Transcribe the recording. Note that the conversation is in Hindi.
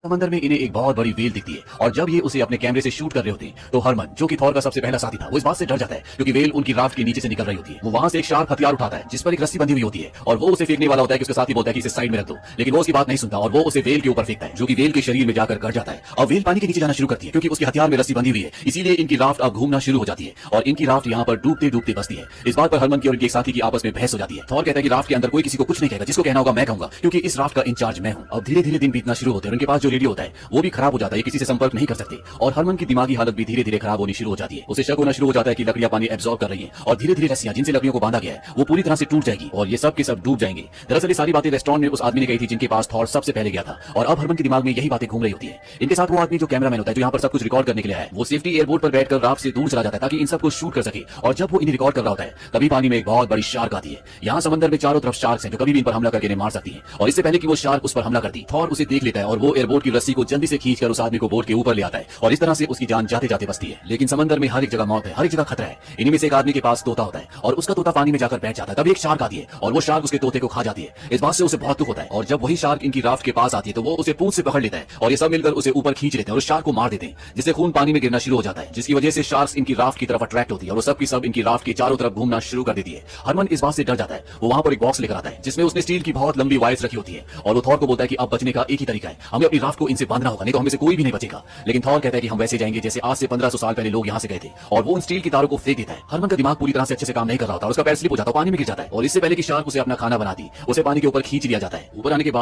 समंदर में इन्हें एक बहुत बड़ी व्हेल दिखती है और जब ये उसे अपने कैमरे से शूट कर रहे होते हैं तो हरमन, जो कि थॉर का सबसे पहला साथी था, वो इस बात से डर जाता है क्योंकि व्हेल उनकी राफ्ट के नीचे से निकल रही होती है। वो वहां से एक शार्प हथियार उठाता है जिस पर एक रस्सी बंधी हुई होती है और वो उसे फेंकने वाला होता है कि उसके साथी बोलता है कि इसे साइड में रख दो, लेकिन वो उसकी बात नहीं सुनता और वो उसे व्हेल के ऊपर फेंकता है जो कि व्हेल के शरीर में जाकर गड़ जाता है। अब व्हेल पानी के नीचे जाना शुरू करती है क्योंकि उसके हथियार में रस्सी बंधी हुई है, इसीलिए इनकी राफ्ट अब घूमना शुरू हो जाती है और इनकी राफ्ट यहाँ पर डूबते डूबते बसती है। इस बात पर हरमन की और इनके साथी की आपस में बहस हो जाती है। थॉर कहता है कि राफ्ट के अंदर कोई किसी को कुछ नहीं कहेगा, जिसको कहना होगा मैं कहूंगा क्योंकि इस राफ्ट का इंचार्ज मैं हूँ। अब धीरे धीरे दिन बीतना शुरू होते हैं और उनके पास जो रेडियो होता है वो भी खराब हो जाता है, किसी से संपर्क नहीं कर सकते और हरमन की दिमागी हालत भी धीरे धीरे खराब होनी शुरू हो जाती है। उसे शक होना शुरू हो जाता है कि लकड़ियां पानी एब्जॉर्ब कर रही हैं और धीरे धीरे रस्सियां जिनसे लकड़ियों को बांधा गया है वो पूरी तरह से टूट जाएगी और ये सब के सब डूब जाएंगे। दरअसल ये सारी बातें रेस्टोरेंट में उस आदमी ने कही थी जिनके पास थॉर सबसे पहले गया था और अब हरमन के दिमाग में यही बातें घूम रही होती है। इनके साथ वो आदमी जो कैमरामैन होता है, जो यहाँ पर सब कुछ रिकॉर्ड करने के लिए है, वो सेफ्टी एयरपोर्ट पर बैठकर राफ्ट से दूर चला जाता है ताकि इन सबको शूट कर सके। और जब वो इन्हें रिकॉर्ड कर रहा होता है तभी पानी में एक बहुत बड़ी शार्क आती है। यहाँ समंदर में चारों तरफ शार्क्स हैं जो कभी भी इन पर हमला करके इन्हें मार सकती है और इससे पहले कि वो शार्क उस पर हमला करती, थॉर उसे देख लेता है और वो एयरपोर्ट की रस्सी को जल्दी से खींचकर उस आदमी को बोट के ऊपर ले आता है और इस तरह से उसकी जान जाते जाते बचती है। लेकिन समंदर में हर एक जगह मौत है, हर एक जगह खतरा है। इन्हीं में से एक आदमी के पास तोता होता है और उसका तोता पानी में जाकर बैठ जाता है। तभी एक शार्क आती है और वो शार्क उसके तोते को खा जाती है। इस बात से उसे बहुत दुख होता है और जब वही शार्क इनकी राफ्ट के पास आती है तो वो उसे पूंछ से पकड़ लेता है और ये सब मिलकर उसे ऊपर खींच लेते हैं और उस शार्क को मार देते हैं, जिससे खून पानी में गिरना शुरू हो जाता है, जिसकी वजह से शार्क्स इनकी राफ्ट की तरफ अट्रैक्ट होती है और वो सब की सब इनकी राफ्ट के चारों तरफ घूमना शुरू कर देती है। हरमन इस बात से डर जाता है। वो वहां पर एक बॉक्स लेकर आता है जिसमें उसने स्टील की बहुत लंबी वायर्स रखी होती है और वो थॉर को बोलता है कि अब बचने का एक ही तरीका है, हमें अपनी राफ्ट को इनसे बांधना होगा, नहीं तो हमें से कोई भी नहीं बचेगा। लेकिन थॉर कहता है कि हम वैसे जाएंगे जैसे आज से 1500 साल पहले लोग यहाँ से गए थे और वो उन स्टील की तारों को फेंक देता है। हरमन का दिमाग पूरी तरह से अच्छे से काम नहीं कर रहा होता, उसका पैर स्लिप हो जाता है, पानी में गिर जाता है और इससे पहले कि शार्क उसे अपना खाना बनाती, उसे पानी के ऊपर खींच लिया जाता है। ऊपर आने के बाद